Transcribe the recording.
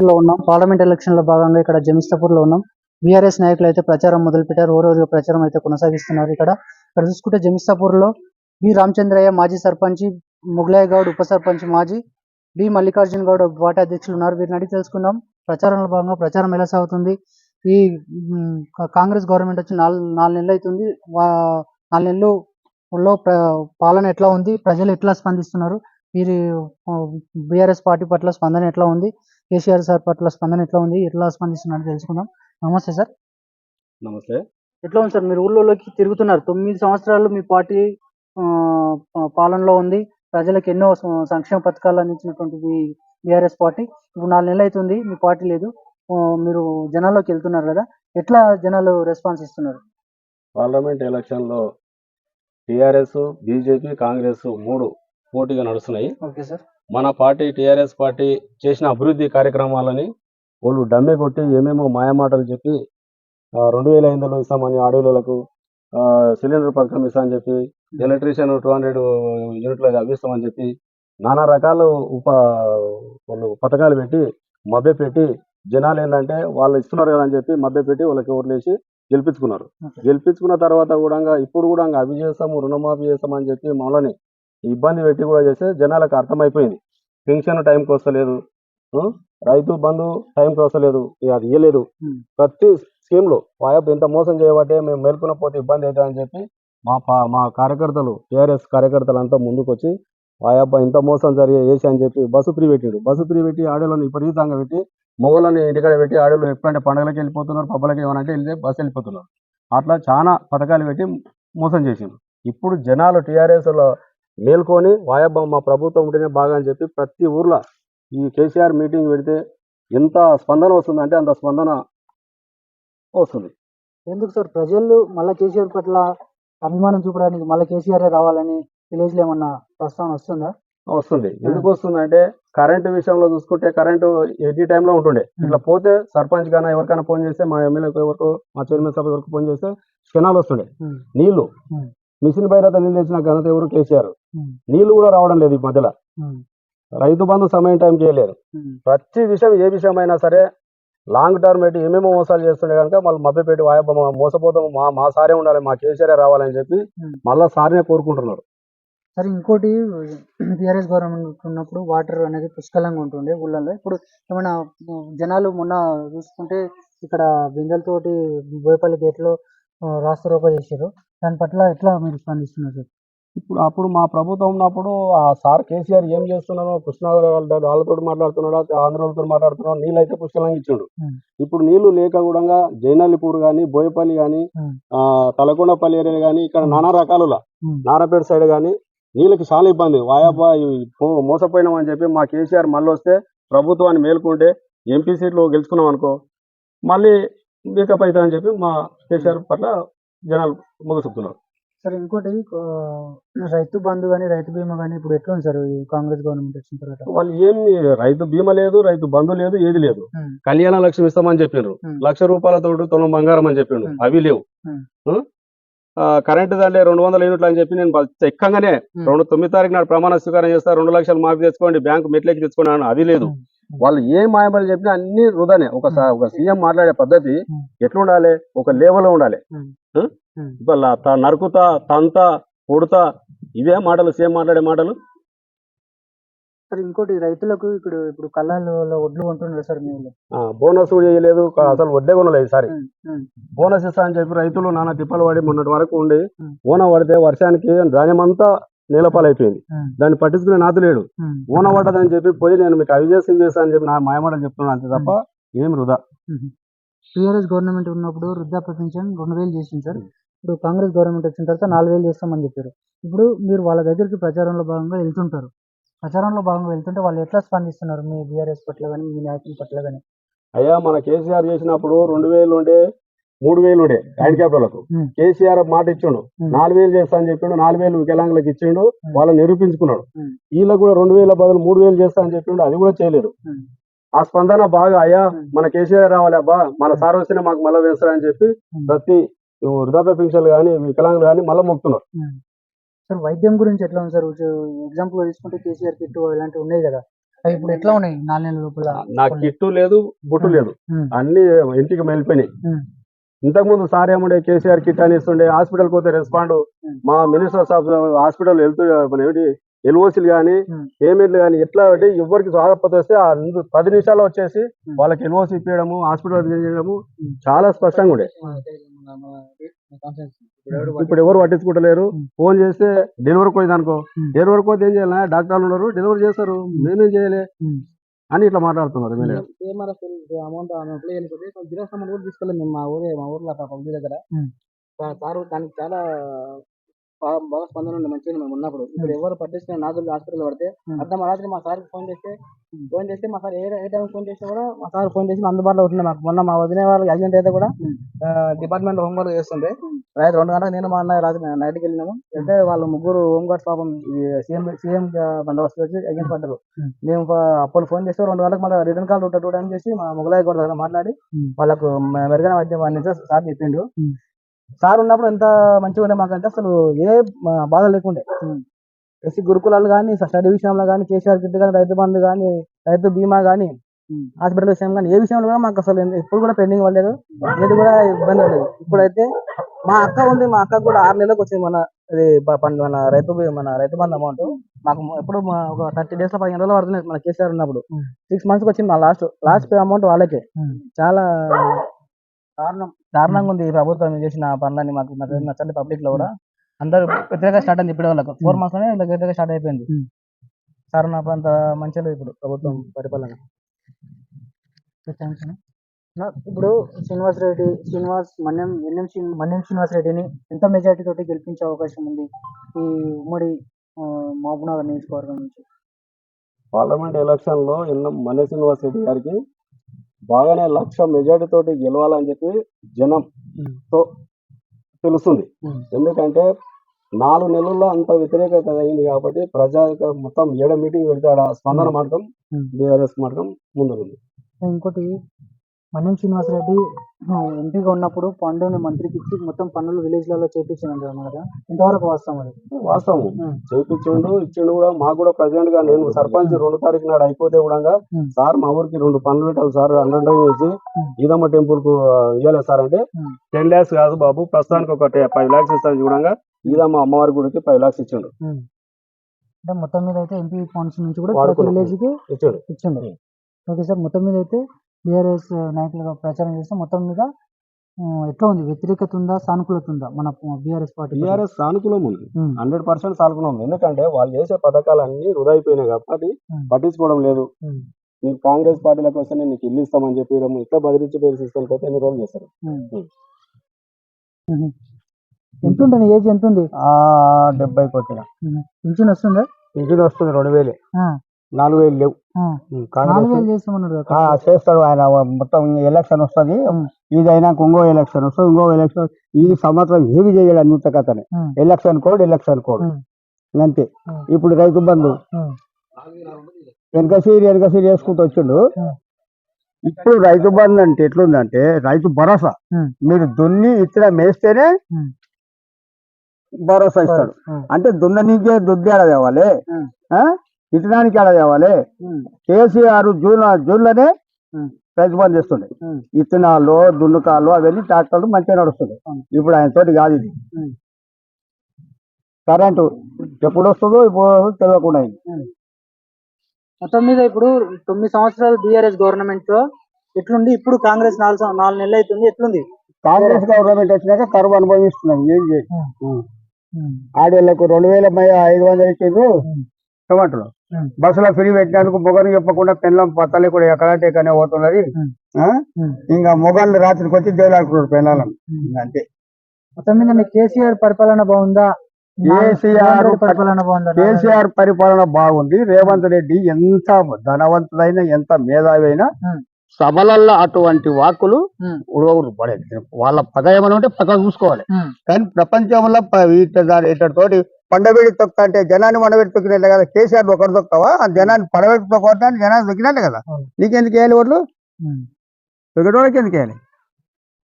లో ఉన్నాం. Parliament election లో భాగంగా ఇక్కడ జమిస్తాపూర్ లో ఉన్నాం. బీఆర్ఎస్ నాయకులు అయితే ప్రచారం మొదలుపెట్టారు. ఓ రోజు ప్రచారం అయితే కొనసాగిస్తున్నారు. ఇక్కడ చూసుకుంటే జమిస్తాపూర్ లో బి రామచంద్రయ్య మాజీ సర్పంచ్, ముగలయ్య గౌడ్ ఉప సర్పంచ్ మాజీ, బి మల్లికార్జున గౌడ్ పార్టీ అధ్యక్షులు ఉన్నారు. వీరిని అడిగి తెలుసుకుందాం. ప్రచారంలో భాగంగా ప్రచారం ఎలా సాగుతుంది, ఈ కాంగ్రెస్ గవర్నమెంట్ వచ్చి నాలుగు నెలలు అవుతుంది. 4 నెలలు పాలన ఎట్లా ఉంది, ప్రజలు ఎట్లా స్పందిస్తున్నారు, వీరి బీఆర్ఎస్ పార్టీ పట్ల స్పందన ఎట్లా ఉంది, కేసీఆర్ సార్ పట్ల స్పందన ఎట్లా ఉంది, ఎట్లా స్పందిస్తున్నారు తెలుసుకుందాం. నమస్తే సార్. నమస్తే. ఎట్లా ఉంది సార్, మీరు ఊళ్ళోకి తిరుగుతున్నారు. 9 సంవత్సరాలు మీ పార్టీ పాలనలో ఉంది. ప్రజలకు ఎన్నో సంక్షేమ పథకాలు అందించినటువంటి బీఆర్ఎస్ పార్టీ ఇప్పుడు 4 నెలలు అవుతుంది, మీ పార్టీ లేదు. మీరు జనాల్లోకి వెళ్తున్నారు కదా, ఎట్లా జనాలు రెస్పాన్స్ ఇస్తున్నారు? పార్లమెంట్ ఎలక్షన్ లో టిఆర్ఎస్, బీజేపీ, కాంగ్రెస్ 3 పోటీగా నడుస్తున్నాయి. Okay sir. మన పార్టీ టిఆర్ఎస్ పార్టీ చేసిన అభివృద్ధి కార్యక్రమాలని వాళ్ళు డమ్మే కొట్టి ఏమేమో మాయమాటలు చెప్పి 2500 ఇస్తామని ఆడవాళ్ళకు, సిలిండర్ పథకం ఇస్తామని చెప్పి, ఎలక్ట్రీషియన్ 200 యూనిట్లు అవి ఇస్తామని చెప్పి నానా రకాల వాళ్ళు పథకాలు పెట్టి మభ్యపెట్టి జనాలు ఏంటంటే వాళ్ళు ఇస్తున్నారు కదా అని చెప్పి మభ్యపెట్టి వాళ్ళకి ఓట్లేసి గెలిపించుకున్నారు. గెలిపించుకున్న తర్వాత కూడా ఇప్పుడు కూడా అవి చేస్తాము, రుణమాఫీ చేస్తామని చెప్పి మమ్మల్ని ఇబ్బంది పెట్టి కూడా చేస్తే జనాలకు అర్థమైపోయింది. పెన్షన్ టైంకి వస్తలేదు, రైతు బంధు టైంకి వస్తలేదు, అది ఇవ్వలేదు. ప్రతి స్కీమ్లో వాయప్ ఎంత మోసం చేయబట్టే మేము మేల్కొన పోతే ఇబ్బంది అవుతుందని చెప్పి మా కార్యకర్తలు, టీఆర్ఎస్ కార్యకర్తలు అంతా ముందుకు వచ్చి వాయప్ప ఇంత మోసం చేసి అని చెప్పి బస్సు ఫ్రీ పెట్టాడు. బస్సు ఫ్రీ పెట్టి ఆడోళ్ళని విపరీతంగా పెట్టి మొగోళ్ళని ఇంటికాడ పెట్టి ఆడోళ్ళు ఎప్పుడంటే పండుగలకి వెళ్ళిపోతున్నారు, పబ్బలకి ఏమనంటే వెళ్తే బస్సు వెళ్ళిపోతున్నారు. అట్లా చాలా పథకాలు పెట్టి మోసం చేసిండు. ఇప్పుడు జనాలు టీఆర్ఎస్లో మేల్కొని వాయబ్బ మా ప్రభుత్వం ఉంటేనే బాగా అని చెప్పి ప్రతి ఊర్లో ఈ కేసీఆర్ మీటింగ్ పెడితే ఎంత స్పందన వస్తుందంటే అంత స్పందన వస్తుంది. ఎందుకు సార్ ప్రజలు మళ్ళీ కేసీఆర్ పట్ల అభిమానం చూపడానికి మళ్ళీ కేసీఆర్ రావాలని విలేజ్ లో ఏమన్నా ప్రస్తావన వస్తుందా? వస్తుంది. ఎందుకు వస్తుందంటే కరెంటు విషయంలో చూసుకుంటే కరెంటు ఎనీ టైంలో ఉంటుండే. ఇట్లా పోతే సర్పంచ్ గానా ఎవరికైనా ఫోన్ చేస్తే, మా ఎమ్మెల్యేకి ఎవరికి, మా చైర్మన్ సభ ఎవరికి ఫోన్ చేస్తే క్షణాలు వస్తుండే. నీళ్లు మిషన్ భైరత నీళ్ళు తెచ్చిన ఘనత ఎవరు? కేసీఆర్. నీళ్లు కూడా రావడం లేదు ఈ మధ్యలో. రైతు బంధు సమయం టైం చేయలేదు. ప్రతి విషయం ఏ విషయమైనా సరే లాంగ్ టర్మ్ పెట్టి ఏమేమో మోసాలు చేస్తుండే కనుక మళ్ళీ మభ్యపెట్టి వాయబ్బ మోసపోతాం, మా సారే ఉండాలి, మా కేసీఆర్ రావాలని చెప్పి మళ్ళా సార్నే కోరుకుంటున్నారు. సరే, ఇంకోటి టీఆర్ఎస్ గవర్నమెంట్ ఉన్నప్పుడు వాటర్ అనేది పుష్కలంగా ఉంటుండే ఊళ్ళల్లో. ఇప్పుడు ఏమైనా జనాలు మొన్న చూసుకుంటే ఇక్కడ బిందెలతోటి బోయపల్లి గేట్లో రాస్తారోకో చేశారు. దాని పట్ల ఎట్లా మీరు స్పందిస్తున్నారు? అప్పుడు మా ప్రభుత్వం ఉన్నప్పుడు ఆ సార్ కేసీఆర్ ఏం చేస్తున్నారో, కృష్ణాగర్ వాళ్ళతో మాట్లాడుతున్నాడు, ఆంధ్రతో మాట్లాడుతున్నాడు, నీళ్ళు అయితే పుష్కలంగా ఇచ్చిండు. ఇప్పుడు నీళ్లు లేక కూడా జైనల్లిపూర్ కానీ, బోయపల్లి కానీ, తలకొండపల్లి ఏరియా కానీ, ఇక్కడ నానా రకాలుగా నారాపేట సైడ్ కానీ నీళ్ళకి చాలా ఇబ్బంది. వాయాబా మోసపోయినామని చెప్పి మా కేసీఆర్ మళ్ళీ వస్తే ప్రభుత్వాన్ని మేల్కొంటే ఎంపీ సీట్లు గెలుచుకున్నాం అనుకో మళ్ళీ మేకప్ అవుతుందని చెప్పి మా కేసీఆర్ పట్ల జనాలు మొగసొప్తున్నారు. సార్, ఇంకోటి రైతు బంధు కానీ రైతు బీమా కానీ ఇప్పుడు ఎట్లా ఉంది సార్ ఈ కాంగ్రెస్ గవర్నమెంట్ వచ్చిన తర్వాత? వాళ్ళు ఏమి రైతు బీమా లేదు, రైతు బంధు లేదు, ఏది లేదు. కళ్యాణ లక్ష్మి ఇస్తామని చెప్పిండ్రు, 1,00,000 రూపాయలతో తులం బంగారం అని చెప్పిండు, అవి లేవు. కరెంటు దాంట్లో 200 యూనిట్లు అని చెప్పి నేను ఎక్కగానే 9 తారీఖు నాడు ప్రమాణ స్వీకారం చేస్తా, 2 లక్షలు మాఫీ తెచ్చుకోండి, బ్యాంకు మెట్లెక్కి తెచ్చుకోండి అని, అది లేదు. వాళ్ళు ఏం మాయమని చెప్పినా అన్ని వృధానే. ఒక సీఎం మాట్లాడే పద్ధతి ఎట్లుండాలి? ఒక లెవెల్లో ఉండాలి. నరుకుతా, తంతా, కొడుతా, ఇవే మాటలు సీఎం మాట్లాడే మాటలు. సార్, ఇంకోటి రైతులకు ఇప్పుడు కళ్ళాలలో వడ్లు కొంటున్నారు సార్, మీరు బోనస్ చేయలేదు, అసలు వడ్డే కొనలేదు. ఈసారి బోనస్ ఇస్తా అని చెప్పి రైతులు నానా తిప్పలు పడి మొన్నటి వరకు ఉండి ఓన పడితే వర్షానికి ధాన్యం అంతా నీలపాలైపోయింది. దాన్ని పట్టించుకునే నాతు లేడు. ఓన పడ్డదని చెప్పి పోయి నేను మీకు అవి చేసి చేస్తా అని చెప్పి నా మాయమాటలు చెప్తున్నాను, అంతే తప్ప ఏం వృధా. టీఆర్ఎస్ గవర్నమెంట్ ఉన్నప్పుడు వృద్ధాప్య పెన్షన్ 2,000 చేసింది సార్. ఇప్పుడు కాంగ్రెస్ గవర్నమెంట్ వచ్చిన తర్వాత 4,000 చేస్తామని చెప్పారు. ఇప్పుడు మీరు వాళ్ళ దగ్గరికి ప్రచారంలో భాగంగా వెళ్తుంటారు. ప్రచారంలో భాగంగా వెళ్తుంటే వాళ్ళు ఎట్లా స్పందిస్తున్నారు మీ బీఆర్ఎస్ పట్ల కానీ, మీ నాయకుల పట్ల కానీ? అయ్యా, మన కేసీఆర్ చేసినప్పుడు 2,000 ఉండే, 3,000 ఉండే హ్యాండిక్యాప్ వాళ్ళకు. కేసీఆర్ మాట ఇచ్చిండు, 4,000 చేస్తా అని చెప్పిండు, 4,000 వికలాంగులకు ఇచ్చిండు, వాళ్ళని నిరూపించుకున్నాడు. వీళ్ళకి కూడా 2,000 బదులు 3,000 చేస్తా అని చెప్పిండు, అది కూడా చేయలేదు. ఆ స్పందన బాగా అయ్యా మన కేసీఆర్ రావాలి అబ్బా, మన సార్ వస్తేనే మాకు మళ్ళీ వేస్తారని చెప్పి ప్రతి వృద్ధాప్య పెన్షన్లు కానీ, వికలాంగులు కానీ మళ్ళీ మొక్కుతున్నారు. సార్, వైద్యం గురించి ఎట్లా ఉంది సార్? ఎగ్జాంపుల్ తీసుకుంటే కేసీఆర్ కిట్ ఇలాంటివి ఉన్నాయి కదా, ఇప్పుడు ఎట్లా ఉన్నాయి 4 నెలల లోపల? నాకు కిట్టు లేదు, బుట్టు లేదు, ఉమ్, అన్ని ఇంటికి వెళ్ళిపోయినాయి. ఉమ్, ఇంతకు ముందు సార్ ఏముండే కేసీఆర్ కిట్ అని ఇస్తుండే, హాస్పిటల్ పోతే రెస్పాండ్ మా మినిస్టర్ ఆఫ్ హాస్పిటల్ ఏంటి ఎల్ఓసీలు కానీ ఉమ్, పేమెంట్లు కానీ ఎట్లా అంటే ఎవరికి ఆపద వస్తే 10 నిమిషాల్లో వచ్చేసి వాళ్ళకి ఎల్ఓసీ ఇప్పించడము, హాస్పిటల్ చేయడము చాలా స్పష్టంగా ఉండే. ఇప్పుడు ఎవరు పట్టించుకుంటలేరు. ఫోన్ చేస్తే డెలివరీ పోయింది అనుకో, డెలివరీ పోతే ఏం చేయాలి, డాక్టర్లు ఉన్నారు డెలివరీ చేస్తారు, మేమేం చేయలే అని ఇట్లా మాట్లాడుతున్నారు. అమౌంట్ జిరాక్స్ అమౌంట్ కూడా తీసుకోలేదు మేము మా ఊర్లో పబ్లిక్ దగ్గర. సార్ దానికి చాలా బాగా స్పందన ఉంది, మంచిగా మేము ఉన్నప్పుడు. ఇప్పుడు ఎవరు పట్టించుకుని నాదులు హాస్పిటల్ పడితే అర్థం రాత్రి మా సార్కి ఫోన్ చేస్తే మా సార్ ఏ టైం ఫోన్ చేస్తే కూడా మా సార్ ఫోన్ చేసి అందుబాటులో ఉంటుంది. మాకు మొన్న మా వదిలే వాళ్ళకి యాక్సిడెంట్ అయితే కూడా డిపార్ట్మెంట్ హోంవర్క్ చేస్తుండే రాత్రి 2 గంటలకు నేను మా అన్న రాత్రి నైట్కి వెళ్ళినాము. అయితే వాళ్ళు ముగ్గురు హోంగార్డ్స్ పాపం సీఎం బందోబస్తు వచ్చి ఎగ్జిట్ పడ్డారు. మేము అప్పుడు ఫోన్ చేస్తే 2 గంటలకు మళ్ళీ రిటర్న్ కాల్ 2 టైం చేసి మా మొగలాయి కూడా దగ్గర మాట్లాడి వాళ్ళకు మెరుగైన వైద్యం అందించే సార్ చెప్పిండు. సార్ ఉన్నప్పుడు ఎంత మంచిగా ఉండే మాకంటే అసలు ఏ బాధ లేకుండే. ఎస్సీ గురుకులాలు కానీ స్టడీ విషయంలో కానీ కేసీఆర్ కిట్ కానీ రైతు బంధు కానీ రైతు బీమా కానీ హాస్పిటల్ విషయం కానీ ఏ విషయంలో కూడా మాకు అసలు ఎప్పుడు కూడా పెండింగ్ పడలేదు, ఏది కూడా ఇబ్బంది పడలేదు. ఇప్పుడైతే మా అక్క ఉంది, మా అక్కకు కూడా 6 నెలలకు వచ్చింది మన రైతు బంధు అమౌంట్. మాకు ఎప్పుడు ఒక 30 days 15 రోజులు పడుతున్నాయి మన కేసీఆర్ ఉన్నప్పుడు. 6 months వచ్చింది మా లాస్ట్ అమౌంట్ వాళ్ళకే. చాలా దారుణంగా ఉంది ఈ ప్రభుత్వం చేసిన పనులని. మాకు నచ్చండి పబ్లిక్ లో కూడా అందరూ వ్యతిరేకంగా స్టార్ట్ అయింది. ఇప్పుడు వాళ్ళకి 4 months లోనే వ్యతిరేకంగా స్టార్ట్ అయిపోయింది. సార్ ఉన్నప్పుడు అంత మంచిగా లేదు ఇప్పుడు ప్రభుత్వం పరిపాలన. ఇప్పుడు మన్యం శ్రీనివాస్ రెడ్డిని ఎంత మెజారిటీ తోటి గెలిపించే అవకాశం ఉంది ఈ ఉమ్మడి మహబూబ్నగర్ నియోజకవర్గం నుంచి? పార్లమెంట్ ఎలక్షన్ లో మన్యం శ్రీనివాస్ రెడ్డి గారికి బాగానే 1,00,000 మెజారిటీ తోటి గెలవాలని చెప్పి జనంతో తెలుస్తుంది. ఎందుకంటే 4 నెలల్లో అంత వ్యతిరేకత అయింది కాబట్టి మొత్తం 7 మీటింగ్ వెళ్తే ఆడ స్పందన మాటకం బీఆర్ఎస్ మాటకం ముందుంది. ఇంకోటి మన్యం శ్రీనివాస్ రెడ్డి ఎంపీగా ఉన్నప్పుడు పండుని మంత్రికి ఇచ్చి మొత్తం పనులు విలేజ్లలో చేపించారు కదా, ఇంతవరకు వాస్తవం? వాస్తవం చేపించిండు, ఇచ్చిండు కూడా. మాకు కూడా ప్రెసిడెంట్ గా నేను సర్పంచ్ 2 తారీఖు నాడు అయిపోతే కూడా సార్ మా ఊరికి 2 పనులు పెట్టాలి సార్, అండర్ చేసి ఈదమ్మ టెంపుల్ కు ఇవ్వలేదు సార్ అంటే 10 lakhs కాదు బాబు, ప్రస్తుతానికి ఒక 5 lakhs ఇస్తాను చూడంగా ఈదమ్మ అమ్మవారి గుడికి 5 lakhs ఇచ్చిండు. అంటే మొత్తం మీద అయితే ఎంపీ ఫండ్స్ నుంచి కూడా ప్రతి విలేజ్ కి ఇచ్చిండు. ఓకే సార్, మొత్తం మీద అయితే బీఆర్ఎస్ నాయకులుగా ప్రచారం చేస్తే మొత్తం మీద ఎట్లా ఉంది? వ్యతిరేకత ఉందా, సానుకూలత ఉందా మన బీఆర్ఎస్ పార్టీ? బీఆర్ఎస్ సానుకూలం ఉంది, 100% సానుకూలం ఉంది. ఎందుకంటే వాళ్ళు చేసే పథకాలన్నీ వృధా అయిపోయినాయి కాబట్టి పట్టించుకోవడం లేదు. నీకు కాంగ్రెస్ పార్టీలకు వస్తే నీకు ఇల్లు ఇస్తామని చెప్పడం, ఇట్లా బదిలించి పేరు సిస్టమ్ పోతే ఎన్ని రోజులు చేస్తారు. ఎంత ఉంటుంది ఏజ్? ఎంత ఉంది? 70 వచ్చిన. పింఛన్ వస్తుందా? పింఛన్ వస్తుంది 2,000. 4,000 లేవు. 4,000 చేస్తామన్నాడు. చేస్తాడు ఆయన. మొత్తం ఎలక్షన్ వస్తుంది, ఇది అయినాక ఇంకో ఎలక్షన్ వస్తుంది, ఇంకో ఎలక్షన్. ఈ సంవత్సరం ఏమి చేయాలి అన్నింత కథనే. ఎలక్షన్ కోడ్ అంతే. ఇప్పుడు రైతు బంధు వెనక సీరి వేసుకుంటూ వచ్చిండు. ఇప్పుడు రైతు బంధు అంటే ఎట్లుందంటే రైతు భరోసా. మీరు దున్ని ఇతర మేస్తేనే భరోసా ఇస్తాడు. అంటే దున్ననీకే దుద్ది ఆడ తేవాలి, ఇతనానికి ఆడ తేవాలి. కేసీఆర్ జూన్లోనే రైతు బంధు చేస్తుండే. ఇత్తనాలు దున్నుకాలు అవన్నీ ట్రాక్టర్లు మంచిగా నడుస్తుండే. ఇప్పుడు ఆయన తోటి కాదు ఇది. కరెంటు ఎప్పుడు వస్తుందో ఇప్పుడు తెలియకుండా అయింది. మొత్తం మీద ఇప్పుడు 9 సంవత్సరాలు బీఆర్ఎస్ గవర్నమెంట్ లో ఎట్లుంది, ఇప్పుడు కాంగ్రెస్ 4 నెలలు అవుతుంది, ఎట్లుంది? కాంగ్రెస్ గవర్నమెంట్ వచ్చినాక కరువు అనుభవిస్తున్నాం. ఏం చేసి ఆడవాళ్ళకు 2,500 ఇచ్చిండ్రు. టమాటోలు బస్సులో ఫ్రీ పెట్టినందుకు మొగలు చెప్పకుండా పెళ్ళం పక్కలే కూడా ఎక్కడంటే ఎక్కడనే పోతున్నది. ఇంకా మొగళ్ళు రాత్రికి వచ్చి దేవులాడుకున్నారు పెళ్ళాలను. అంతే. మొత్తం మీద కేసీఆర్ పరిపాలన బాగుందా? కేసీఆర్ పరిపాలన బాగుంది. రేవంత్ రెడ్డి ఎంత ధనవంతుడైనా ఎంత మేధావి అయినా సభలల్లో అటువంటి వాక్కులు ఉడవరు పడేది. వాళ్ళ పగ ఏమైనా ఉంటే పగ చూసుకోవాలి. కానీ ప్రపంచంలో ఇతడితోటి పండబెడి తొక్క అంటే జనాన్ని వండబెట్టి తొక్కినట్లే కదా. కేసీఆర్ ఒకరు తొక్కవా, జనాన్ని పండబెట్టి తొక్కవద్దని జనాన్ని తొక్కినట్లే కదా. నీకెందుకు వేయాలి ఓట్లు? తొక్కేటోళ్ళకి ఎందుకు వేయాలి?